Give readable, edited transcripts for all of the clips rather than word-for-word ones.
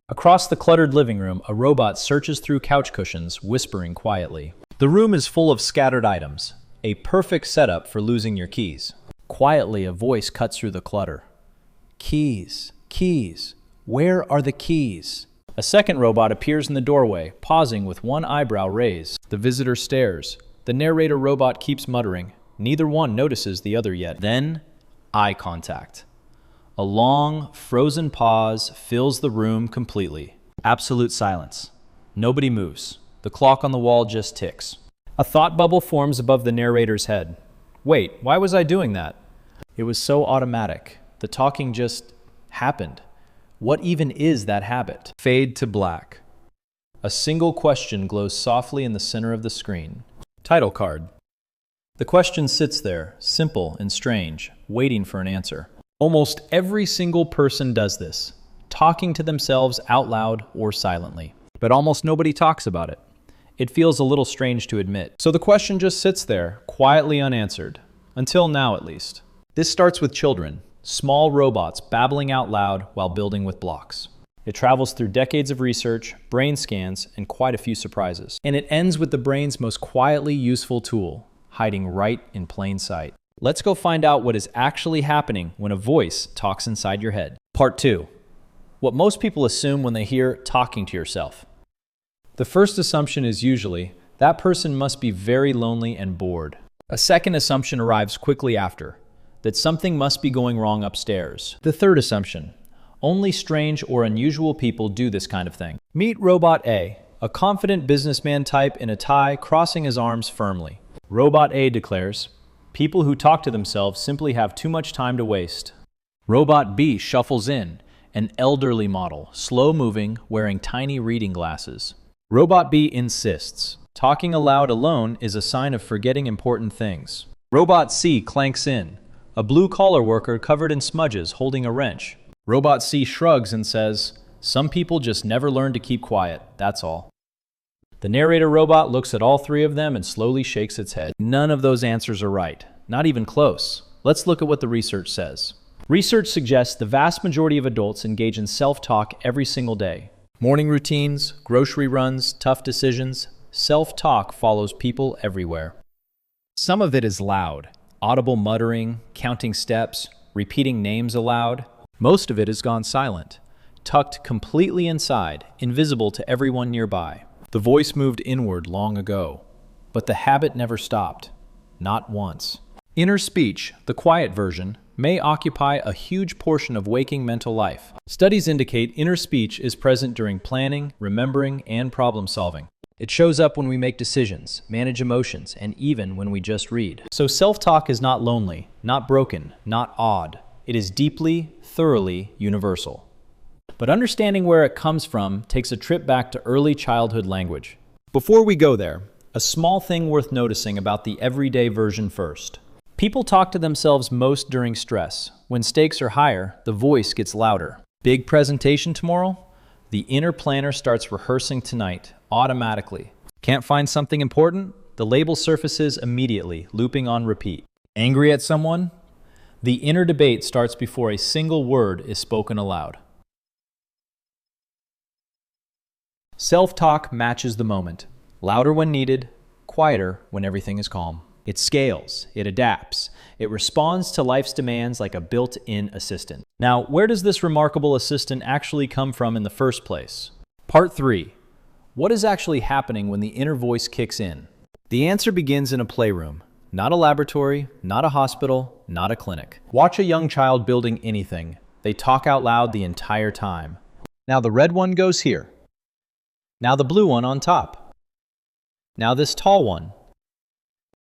Across the cluttered living room, a robot searches through couch cushions, whispering quietly. The room is full of scattered items, a perfect setup for losing your keys. Quietly, a voice cuts through the clutter. Keys, keys, where are the keys? A second robot appears in the doorway, pausing with one eyebrow raised. The visitor stares. The narrator robot keeps muttering. Neither one notices the other yet. Then, eye contact. A long, frozen pause fills the room completely. Absolute silence. Nobody moves. The clock on the wall just ticks. A thought bubble forms above the narrator's head. Wait, why was I doing that? It was so automatic. The talking just happened. What even is that habit? Fade to black. A single question glows softly in the center of the screen. Title card. The question sits there, simple and strange, waiting for an answer. Almost every single person does this, talking to themselves out loud or silently. But almost nobody talks about it. It feels a little strange to admit. So the question just sits there, quietly unanswered. Until now, at least. This starts with children, small robots babbling out loud while building with blocks. It travels through decades of research, brain scans, and quite a few surprises. And it ends with the brain's most quietly useful tool, hiding right in plain sight. Let's go find out what is actually happening when a voice talks inside your head. Part 2. What most people assume when they hear talking to yourself. The first assumption is usually, that person must be very lonely and bored. A second assumption arrives quickly after, that something must be going wrong upstairs. The third assumption, only strange or unusual people do this kind of thing. Meet Robot A, a confident businessman type in a tie crossing his arms firmly. Robot A declares, people who talk to themselves simply have too much time to waste. Robot B shuffles in, an elderly model, slow-moving, wearing tiny reading glasses. Robot B insists, talking aloud alone is a sign of forgetting important things. Robot C clanks in, a blue-collar worker covered in smudges holding a wrench. Robot C shrugs and says, some people just never learn to keep quiet, that's all. The narrator robot looks at all three of them and slowly shakes its head. None of those answers are right, not even close. Let's look at what the research says. Research suggests the vast majority of adults engage in self-talk every single day. Morning routines, grocery runs, tough decisions, self-talk follows people everywhere. Some of it is loud, audible muttering, counting steps, repeating names aloud. Most of it has gone silent, tucked completely inside, invisible to everyone nearby. The voice moved inward long ago, but the habit never stopped, not once. Inner speech, the quiet version, may occupy a huge portion of waking mental life. Studies indicate inner speech is present during planning, remembering, and problem solving. It shows up when we make decisions, manage emotions, and even when we just read. So self-talk is not lonely, not broken, not odd. It is deeply, thoroughly universal. But understanding where it comes from takes a trip back to early childhood language. Before we go there, a small thing worth noticing about the everyday version first. People talk to themselves most during stress. When stakes are higher, the voice gets louder. Big presentation tomorrow? The inner planner starts rehearsing tonight, automatically. Can't find something important? The label surfaces immediately, looping on repeat. Angry at someone? The inner debate starts before a single word is spoken aloud. Self-talk matches the moment. Louder when needed, quieter when everything is calm. It scales, it adapts, it responds to life's demands like a built-in assistant. Now, where does this remarkable assistant actually come from in the first place? Part 3. What is actually happening when the inner voice kicks in? The answer begins in a playroom. Not a laboratory, not a hospital, not a clinic. Watch a young child building anything. They talk out loud the entire time. Now the red one goes here. Now the blue one on top. Now this tall one.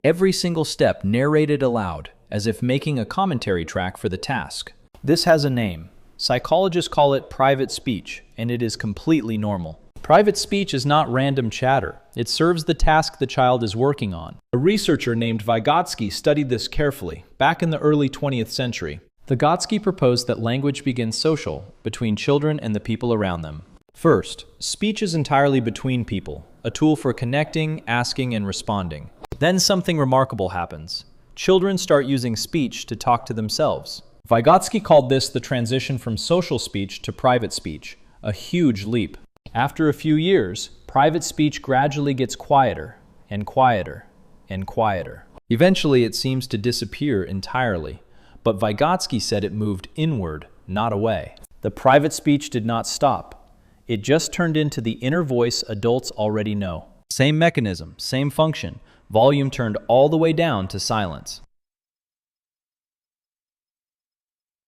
Every single step narrated aloud, as if making a commentary track for the task. This has a name. Psychologists call it private speech, and it is completely normal. Private speech is not random chatter. It serves the task the child is working on. A researcher named Vygotsky studied this carefully, back in the early 20th century. Vygotsky proposed that language begins social, between children and the people around them. First, speech is entirely between people, a tool for connecting, asking, and responding. Then something remarkable happens. Children start using speech to talk to themselves. Vygotsky called this the transition from social speech to private speech, a huge leap. After a few years, private speech gradually gets quieter and quieter and quieter. Eventually, it seems to disappear entirely, but Vygotsky said it moved inward, not away. The private speech did not stop. It just turned into the inner voice adults already know. Same mechanism, same function. Volume turned all the way down to silence.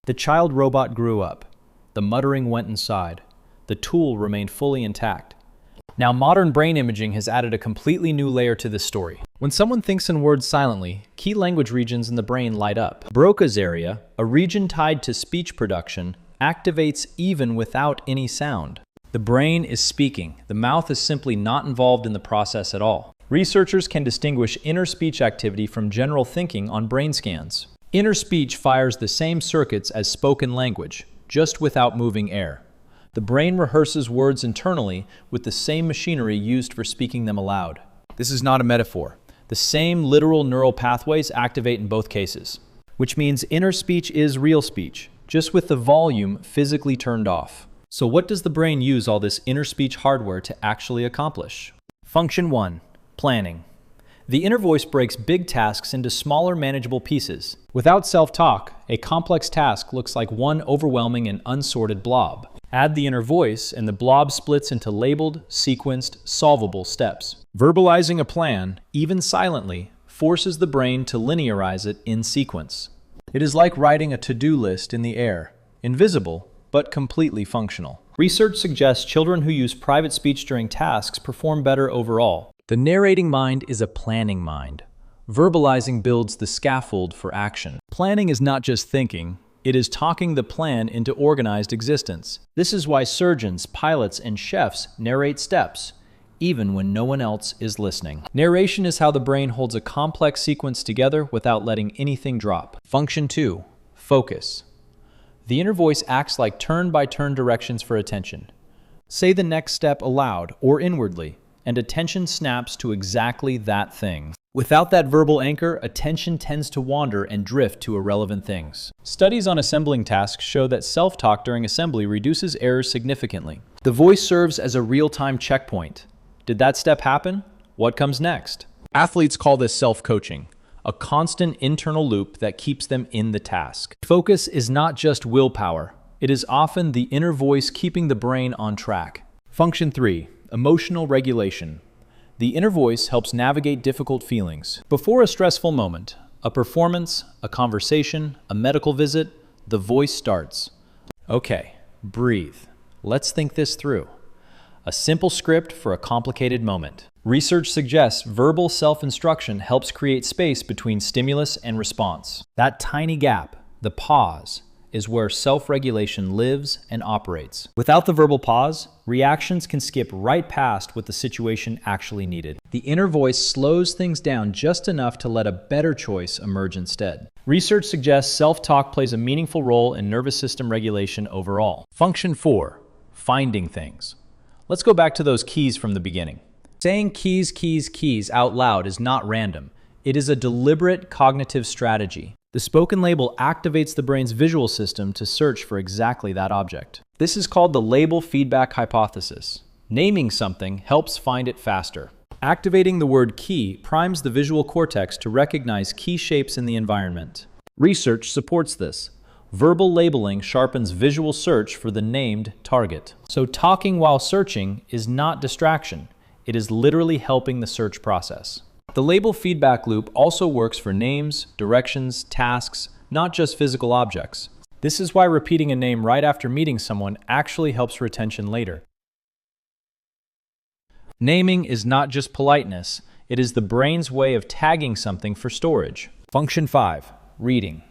The child robot grew up. The muttering went inside. The tool remained fully intact. Now, modern brain imaging has added a completely new layer to this story. When someone thinks in words silently, key language regions in the brain light up. Broca's area, a region tied to speech production, activates even without any sound. The brain is speaking. The mouth is simply not involved in the process at all. Researchers can distinguish inner speech activity from general thinking on brain scans. Inner speech fires the same circuits as spoken language, just without moving air. The brain rehearses words internally with the same machinery used for speaking them aloud. This is not a metaphor. The same literal neural pathways activate in both cases, which means inner speech is real speech, just with the volume physically turned off. So what does the brain use all this inner speech hardware to actually accomplish? Function 1. Planning. The inner voice breaks big tasks into smaller, manageable pieces. Without self-talk, a complex task looks like one overwhelming and unsorted blob. Add the inner voice, and the blob splits into labeled, sequenced, solvable steps. Verbalizing a plan, even silently, forces the brain to linearize it in sequence. It is like writing a to-do list in the air, invisible, but completely functional. Research suggests children who use private speech during tasks perform better overall. The narrating mind is a planning mind. Verbalizing builds the scaffold for action. Planning is not just thinking, it is talking the plan into organized existence. This is why surgeons, pilots, and chefs narrate steps, even when no one else is listening. Narration is how the brain holds a complex sequence together without letting anything drop. Function 2. Focus. The inner voice acts like turn-by-turn directions for attention. Say the next step aloud or inwardly, and attention snaps to exactly that thing. Without that verbal anchor, attention tends to wander and drift to irrelevant things. Studies on assembling tasks show that self-talk during assembly reduces errors significantly. The voice serves as a real-time checkpoint. Did that step happen? What comes next? Athletes call this self-coaching, a constant internal loop that keeps them in the task. Focus is not just willpower. It is often the inner voice keeping the brain on track. Function 3. Emotional regulation. The inner voice helps navigate difficult feelings. Before a stressful moment, a performance, a conversation, a medical visit, the voice starts. Okay, breathe. Let's think this through. A simple script for a complicated moment. Research suggests verbal self-instruction helps create space between stimulus and response. That tiny gap, the pause, is where self-regulation lives and operates. Without the verbal pause, reactions can skip right past what the situation actually needed. The inner voice slows things down just enough to let a better choice emerge instead. Research suggests self-talk plays a meaningful role in nervous system regulation overall. Function 4. Finding things. Let's go back to those keys from the beginning. Saying keys, keys, keys out loud is not random. It is a deliberate cognitive strategy. The spoken label activates the brain's visual system to search for exactly that object. This is called the label feedback hypothesis. Naming something helps find it faster. Activating the word key primes the visual cortex to recognize key shapes in the environment. Research supports this. Verbal labeling sharpens visual search for the named target. So talking while searching is not distraction. It is literally helping the search process. The label feedback loop also works for names, directions, tasks, not just physical objects. This is why repeating a name right after meeting someone actually helps retention later. Naming is not just politeness, it is the brain's way of tagging something for storage. Function 5. Reading.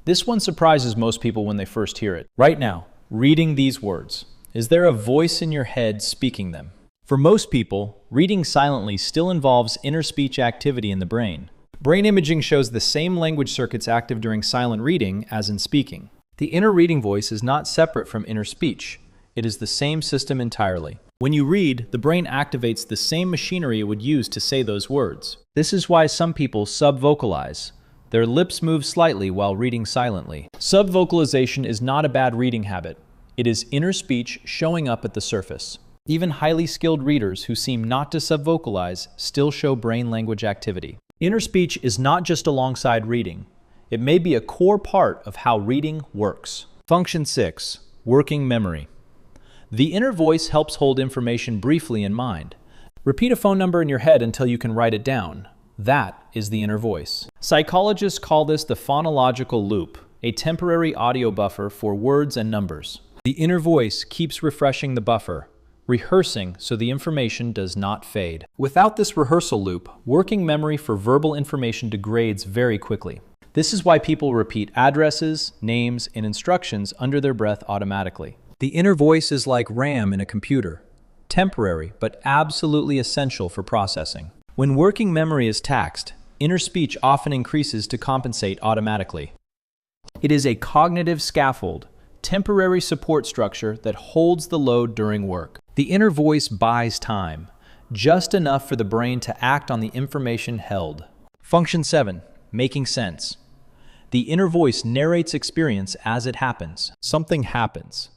This one surprises most people when they first hear it. Right now, reading these words. Is there a voice in your head speaking them? For most people, reading silently still involves inner speech activity in the brain. Brain imaging shows the same language circuits active during silent reading as in speaking. The inner reading voice is not separate from inner speech. It is the same system entirely. When you read, the brain activates the same machinery it would use to say those words. This is why some people sub-vocalize. Their lips move slightly while reading silently. Sub-vocalization is not a bad reading habit. It is inner speech showing up at the surface. Even highly skilled readers who seem not to subvocalize still show brain language activity. Inner speech is not just alongside reading. It may be a core part of how reading works. Function 6. Working memory. The inner voice helps hold information briefly in mind. Repeat a phone number in your head until you can write it down. That is the inner voice. Psychologists call this the phonological loop, a temporary audio buffer for words and numbers. The inner voice keeps refreshing the buffer, rehearsing so the information does not fade. Without this rehearsal loop, working memory for verbal information degrades very quickly. This is why people repeat addresses, names, and instructions under their breath automatically. The inner voice is like RAM in a computer, temporary but absolutely essential for processing. When working memory is taxed, inner speech often increases to compensate automatically. It is a cognitive scaffold, temporary support structure that holds the load during work. The inner voice buys time, just enough for the brain to act on the information held. Function 7. Making sense. The inner voice narrates experience as it happens. Something happens.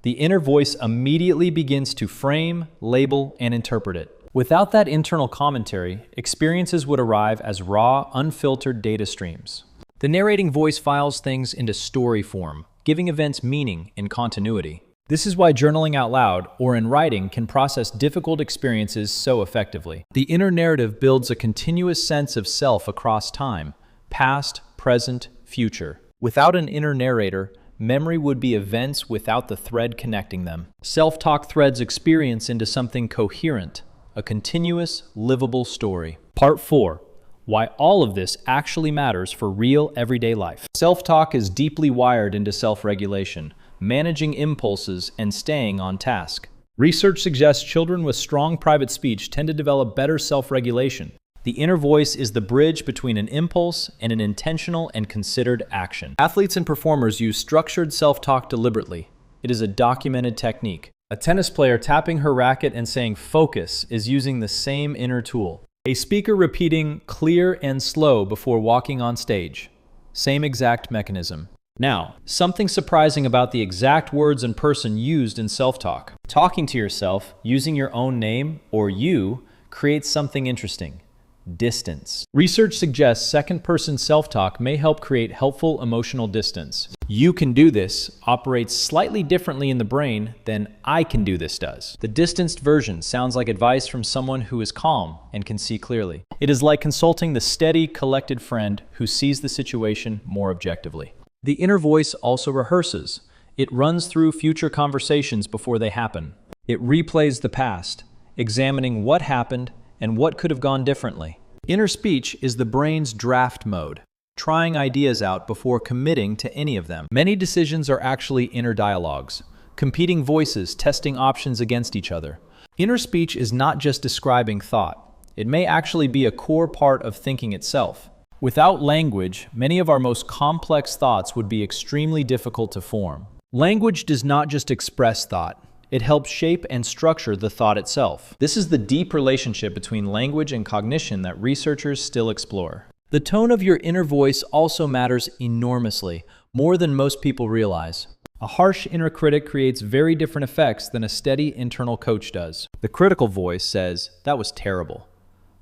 The inner voice immediately begins to frame, label, and interpret it. Without that internal commentary, experiences would arrive as raw, unfiltered data streams. The narrating voice files things into story form, giving events meaning and continuity. This is why journaling out loud or in writing can process difficult experiences so effectively. The inner narrative builds a continuous sense of self across time, past, present, future. Without an inner narrator, memory would be events without the thread connecting them. Self-talk threads experience into something coherent, a continuous, livable story. Part 4. Why all of this actually matters for real everyday life. Self-talk is deeply wired into self-regulation, managing impulses and staying on task. Research suggests children with strong private speech tend to develop better self-regulation. The inner voice is the bridge between an impulse and an intentional and considered action. Athletes and performers use structured self-talk deliberately. It is a documented technique. A tennis player tapping her racket and saying "focus" is using the same inner tool. A speaker repeating "clear and slow" before walking on stage. Same exact mechanism. Now, something surprising about the exact words and person used in self-talk. Talking to yourself using your own name or you creates something interesting. Distance. Research suggests second-person self-talk may help create helpful emotional distance. "You can do this" operates slightly differently in the brain than "I can do this" does. The distanced version sounds like advice from someone who is calm and can see clearly. It is like consulting the steady, collected friend who sees the situation more objectively. The inner voice also rehearses. It runs through future conversations before they happen. It replays the past, examining what happened and what could have gone differently. Inner speech is the brain's draft mode, trying ideas out before committing to any of them. Many decisions are actually inner dialogues, competing voices testing options against each other. Inner speech is not just describing thought. It may actually be a core part of thinking itself. Without language, many of our most complex thoughts would be extremely difficult to form. Language does not just express thought. It helps shape and structure the thought itself. This is the deep relationship between language and cognition that researchers still explore. The tone of your inner voice also matters enormously, more than most people realize. A harsh inner critic creates very different effects than a steady internal coach does. The critical voice says, "That was terrible."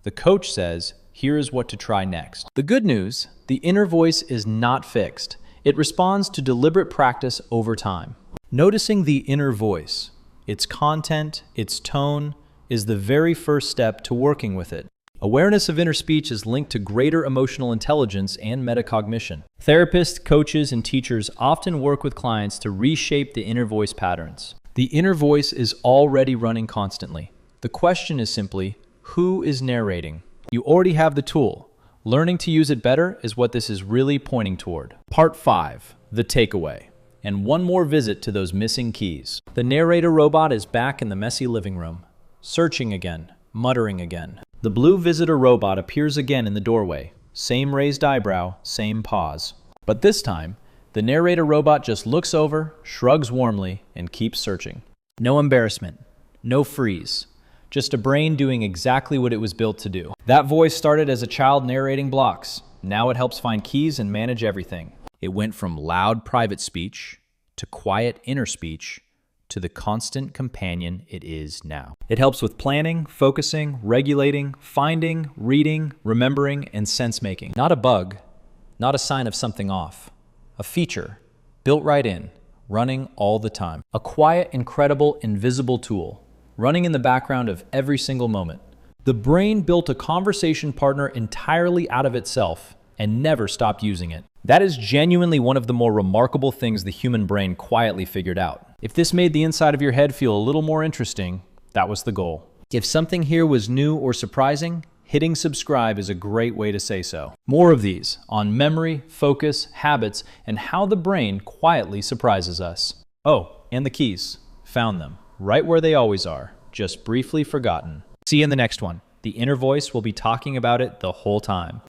The coach says, "Here is what to try next." The good news, the inner voice is not fixed. It responds to deliberate practice over time. Noticing the inner voice, its content, its tone, is the very first step to working with it. Awareness of inner speech is linked to greater emotional intelligence and metacognition. Therapists, coaches, and teachers often work with clients to reshape the inner voice patterns. The inner voice is already running constantly. The question is simply, who is narrating? You already have the tool. Learning to use it better is what this is really pointing toward. Part 5, the takeaway. And one more visit to those missing keys. The narrator robot is back in the messy living room, searching again, muttering again. The blue visitor robot appears again in the doorway. Same raised eyebrow, same pause. But this time, the narrator robot just looks over, shrugs warmly, and keeps searching. No embarrassment, no freeze. Just a brain doing exactly what it was built to do. That voice started as a child narrating blocks. Now it helps find keys and manage everything. It went from loud private speech to quiet inner speech, to the constant companion it is now. It helps with planning, focusing, regulating, finding, reading, remembering, and sense-making. Not a bug, not a sign of something off. A feature, built right in, running all the time. A quiet, incredible, invisible tool, running in the background of every single moment. The brain built a conversation partner entirely out of itself and never stopped using it. That is genuinely one of the more remarkable things the human brain quietly figured out. If this made the inside of your head feel a little more interesting, that was the goal. If something here was new or surprising, hitting subscribe is a great way to say so. More of these on memory, focus, habits, and how the brain quietly surprises us. Oh, and the keys. Found them. Right where they always are, just briefly forgotten. See you in the next one. The inner voice will be talking about it the whole time.